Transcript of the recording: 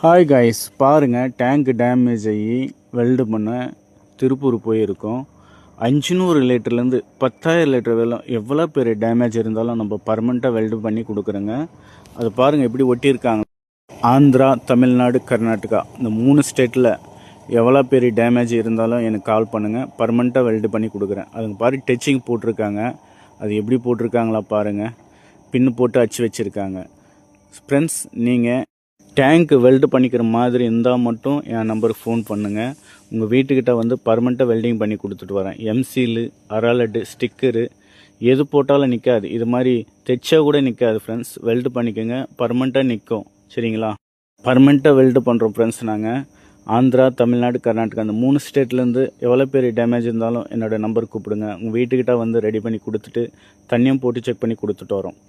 Hi guys, பாருங்கள் tank damage ஆகி weld பண்ண திருப்பூர் போயிருக்கோம். 500 லிட்டர்லேருந்து 10,000 லிட்டர் வெல்லம் எவ்வளோ பெரிய டேமேஜ் இருந்தாலும் நம்ம பர்மனெண்ட்டாக வெல்டு பண்ணி கொடுக்குறோங்க. அது பாருங்கள் எப்படி ஒட்டியிருக்காங்க. ஆந்திரா, தமிழ்நாடு, கர்நாடகா இந்த 3 ஸ்டேட்டில் எவ்வளோ பெரிய டேமேஜ் இருந்தாலும் எனக்கு கால் பண்ணுங்கள். பர்மனெண்ட்டாக வெல்டு பண்ணி கொடுக்குறேன். அதுங்க பாரு டச்சிங் போட்டிருக்காங்க. அது எப்படி போட்டிருக்காங்களா பாருங்கள். பின்னு போட்டு அச்சு வச்சுருக்காங்க. ஃப்ரெண்ட்ஸ், நீங்கள் டேங்க் வெல்டு பண்ணிக்கிற மாதிரி இருந்தால் மட்டும் என் நம்பருக்கு ஃபோன் பண்ணுங்கள். உங்கள் வீட்டுக்கிட்ட வந்து பர்மனெண்ட்டாக வெல்டிங் பண்ணி கொடுத்துட்டு வரேன். எம்சீலு, அரலட்டு, ஸ்டிக்கரு எது போட்டாலும் நிற்காது. இது மாதிரி தைச்சா கூட நிற்காது ஃப்ரெண்ட்ஸ். வெல்டு பண்ணிக்கோங்க, பர்மனெண்ட்டாக நிற்கும். சரிங்களா? பர்மனெண்ட்டாக வெல்டு பண்ணுறோம் ஃப்ரெண்ட்ஸ். நாங்கள் ஆந்திரா, தமிழ்நாடு, கர்நாடகா அந்த 3 ஸ்டேட்லேருந்து எவ்வளோ பெரிய டேமேஜ் இருந்தாலும் என்னோடய நம்பருக்கு கூப்பிடுங்க. உங்கள் வீட்டுக்கிட்ட வந்து ரெடி பண்ணி கொடுத்துட்டு தண்ணியும் போட்டு செக் பண்ணி கொடுத்துட்டு வரோம்.